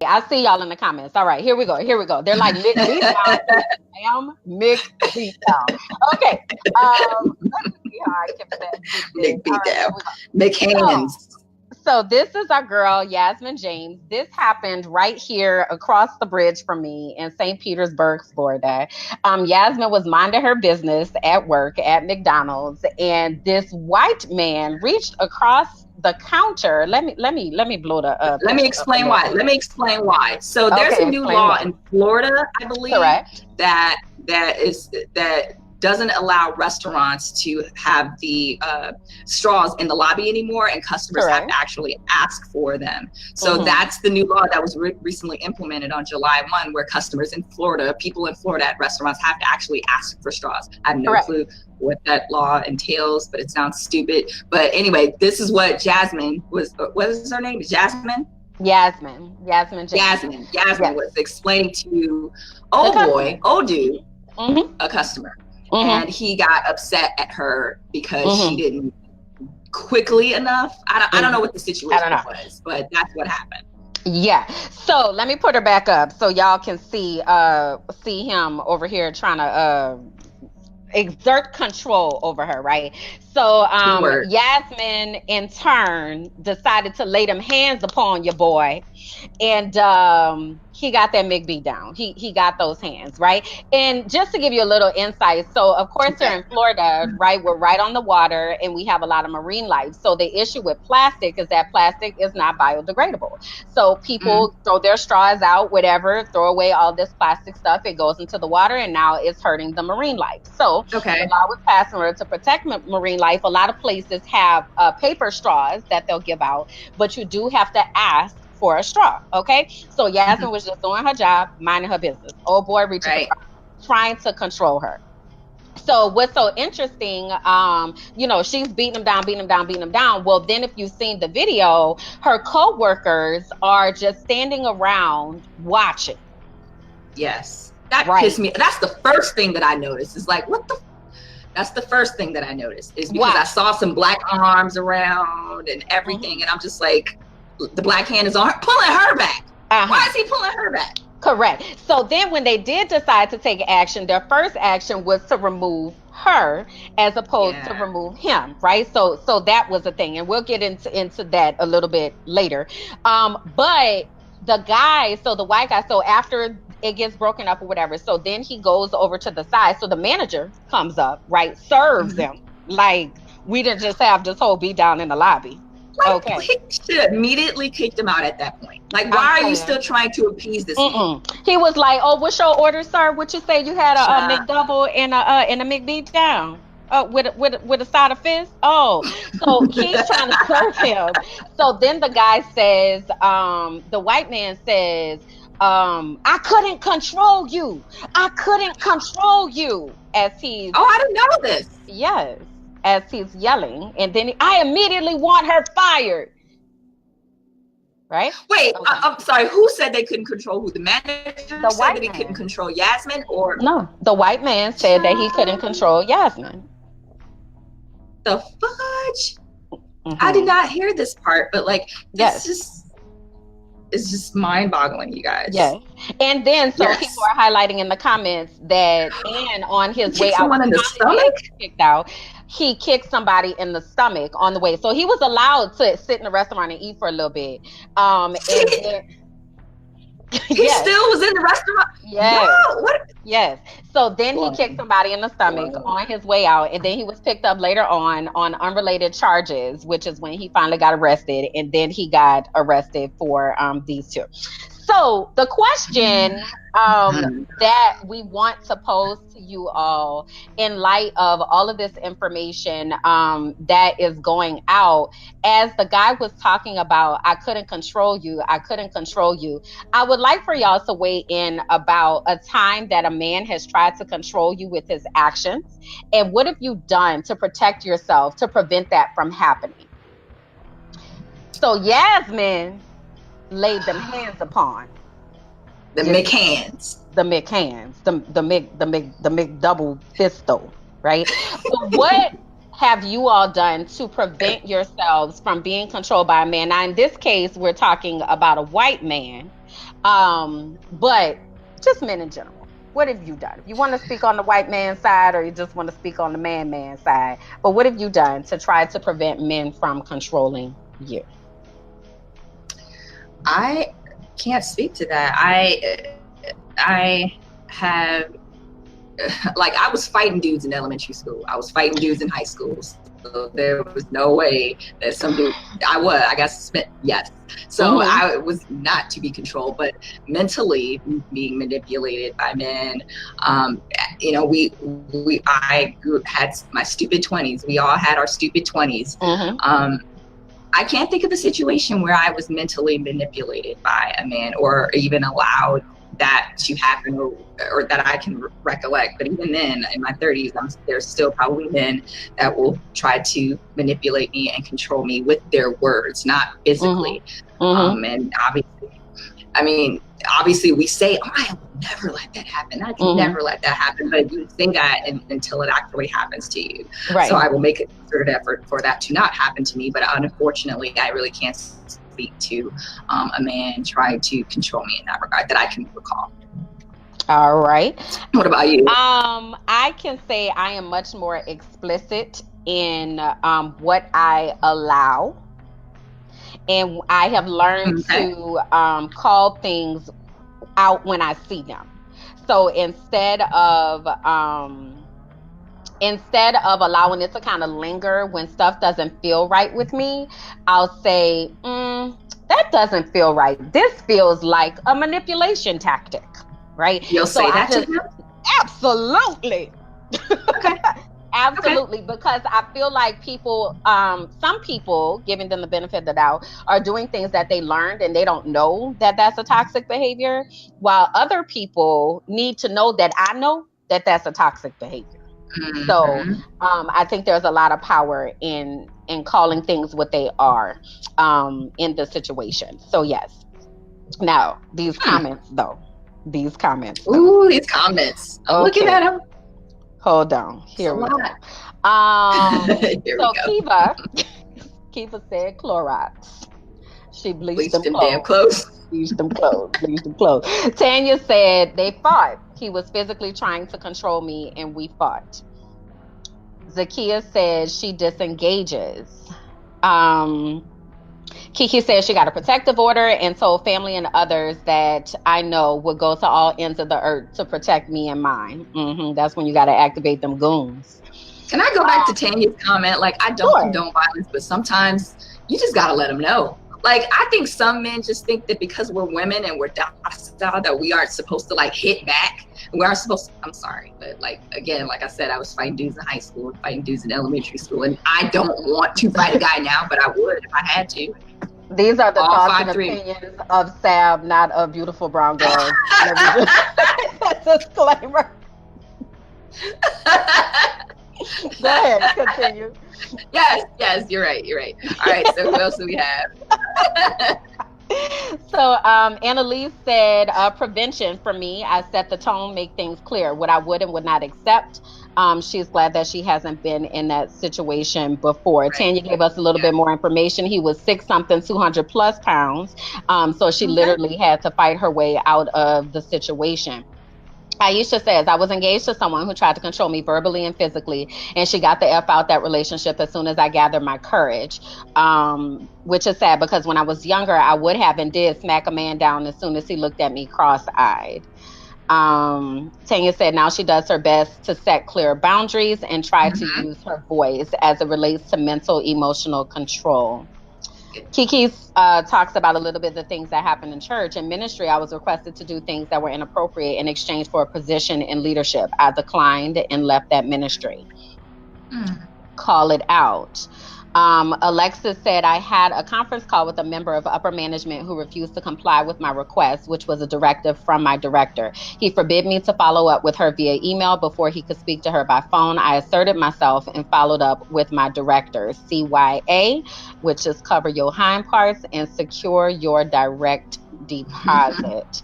I see y'all in the comments. All right, here we go. They're like, McBeatdown. Ma'am, McBeatdown. Okay. Let's see how I can best do this. McBeatdown. Right, McHands. So this is our girl, Yasmin James. This happened right here across the bridge from me in St. Petersburg, Florida. Yasmin was minding her business at work at McDonald's, and this white man reached across the counter. Let me blow the Let me explain why. So there's a new law in Florida, I believe, correct, that doesn't allow restaurants to have the straws in the lobby anymore, and customers have to actually ask for them. So that's the new law that was recently implemented on July 1, where customers in Florida, people in Florida at restaurants have to actually ask for straws. I have no clue what that law entails, but it sounds stupid. But anyway, this is what Jasmine was, what is her name? Jasmine James. Yasmin was explaining to old dude, a customer. And he got upset at her because she didn't quickly enough. I don't know what the situation was, but that's what happened. Yeah. So let me put her back up so y'all can see him over here trying to exert control over her, right? So Yasmin in turn decided to lay them hands upon your boy, and he got that McBeatdown. He got those hands, right? And just to give you a little insight, so of course here in Florida, right, we're right on the water and we have a lot of marine life. So the issue with plastic is that plastic is not biodegradable. So people throw their straws out, whatever, throw away all this plastic stuff. It goes into the water and now it's hurting the marine life. So the law was passed in order to protect marine life. A lot of places have paper straws that they'll give out, but you do have to ask for a straw. Okay, so Yasmin was just doing her job, minding her business. Old boy reaching trying to control her. So what's so interesting, she's beating him down. Well, then if you've seen the video, her co-workers are just standing around watching. Yes, that pissed me. That's the first thing that I noticed. Is like, what the? That's the first thing that I noticed, is because I saw some black arms around and everything, and I'm just like, the black hand is on her, pulling her back. Why is he pulling her back? Correct. So then when they did decide to take action, their first action was to remove her as opposed to remove him, right? So that was the thing, and we'll get into that a little bit later. But the guy, so the white guy, so after it gets broken up or whatever, so then he goes over to the side. So the manager comes up, right, serves them. Like, we didn't just have this whole beat down in the lobby. Like, he should have immediately kicked him out at that point. Like, why are you still trying to appease this man? He was like, "Oh, what's your order, sir? What you say? You had a McDouble and a McBeatdown with a side of fish." Oh, so he's trying to serve him. So then the guy says, the white man says, "I couldn't control you. As he's I didn't know this. Yes. As he's yelling, and then I immediately want her fired. Right? Wait, I'm sorry. Who said they couldn't control who? The manager said that he couldn't control Yasmin, or no? The white man said that he couldn't control Yasmin. The fudge! I did not hear this part, but like, it's just mind-boggling, you guys. Yes. And then people are highlighting in the comments that Dan on his way out, someone in the stomach, kicked out. He kicked somebody in the stomach on the way. So he was allowed to sit in the restaurant and eat for a little bit. And then, he still was in the restaurant? Yes. Whoa, what? Yes. So then he kicked somebody in the stomach on his way out. And then he was picked up later on unrelated charges, which is when he finally got arrested. And then he got arrested for these two. So the question that we want to pose to you all, in light of all of this information that is going out, as the guy was talking about, I couldn't control you, I would like for y'all to weigh in about a time that a man has tried to control you with his actions, and what have you done to protect yourself to prevent that from happening? So Yasmin laid them hands upon the McHands, the McDouble pistol, right? So what have you all done to prevent yourselves from being controlled by a man? Now, in this case, we're talking about a white man, But just men in general. What have you done? You want to speak on the white man side, or you just want to speak on the man side? But what have you done to try to prevent men from controlling you? I can't speak to that. I have, like, I was fighting dudes in elementary school. I was fighting dudes in high school. So there was no way that some dude, I got suspended, yes. So I was not to be controlled, but mentally being manipulated by men. You know, I had my stupid 20s. We all had our stupid 20s. I can't think of a situation where I was mentally manipulated by a man or even allowed that to happen or that I can recollect. But even then, in my 30s, there's still probably men that will try to manipulate me and control me with their words, not physically. And obviously we say, oh, I will never let that happen. I can never let that happen. But you say that until it actually happens to you. Right. So I will make a concerted effort for that to not happen to me. But unfortunately, I really can't speak to a man trying to control me in that regard that I can recall. All right. What about you? I can say I am much more explicit in what I allow. And I have learned to call things out when I see them. So instead of allowing it to kind of linger when stuff doesn't feel right with me, I'll say, that doesn't feel right. This feels like a manipulation tactic, right? You'll say that to him? Absolutely. Okay. Absolutely, because I feel like people, some people, giving them the benefit of the doubt, are doing things that they learned and they don't know that that's a toxic behavior, while other people need to know that I know that that's a toxic behavior. So I think there's a lot of power in calling things what they are in the situation. So yes. Now, these comments, though. These comments. Ooh, these comments. I'm looking at them. Hold on. Here we go. Kiva said Clorox. She bleached them damn clothes. Bleached them clothes. Tanya said they fought. He was physically trying to control me and we fought. Zakia said she disengages. Kiki said she got a protective order and told family and others that I know would go to all ends of the earth to protect me and mine. That's when you got to activate them goons. Can I go back to Tanya's comment? Like, I don't condone violence, but sometimes you just got to let them know. Like, I think some men just think that because we're women and we're docile that we aren't supposed to like hit back. We aren't supposed to, I'm sorry, but like, again, like I said, I was fighting dudes in high school, fighting dudes in elementary school, and I don't want to fight a guy now, but I would if I had to. These are the thoughts and opinions of Sab, not of beautiful brown girls. Disclaimer. Go ahead, continue. Yes, you're right. All right, so what else do we have? So Annalise said, prevention for me, I set the tone, make things clear, what I would and would not accept. She's glad that she hasn't been in that situation before. Right. Tanya gave us a little bit more information. He was 6-something, 200 plus pounds. So she literally had to fight her way out of the situation. Aisha says, I was engaged to someone who tried to control me verbally and physically, and she got the F out that relationship as soon as I gathered my courage, which is sad because when I was younger, I would have and did smack a man down as soon as he looked at me cross-eyed. Tanya said now she does her best to set clear boundaries and try to use her voice as it relates to mental, emotional control. Kiki talks about a little bit the things that happened in church and ministry. I was requested to do things that were inappropriate in exchange for a position in leadership. I declined and left that ministry. Call it out. Alexis said I had a conference call with a member of upper management who refused to comply with my request, which was a directive from my director. He forbid me to follow up with her via email before he could speak to her by phone. I asserted myself and followed up with my director, CYA, which is cover your hind parts and secure your direct deposit.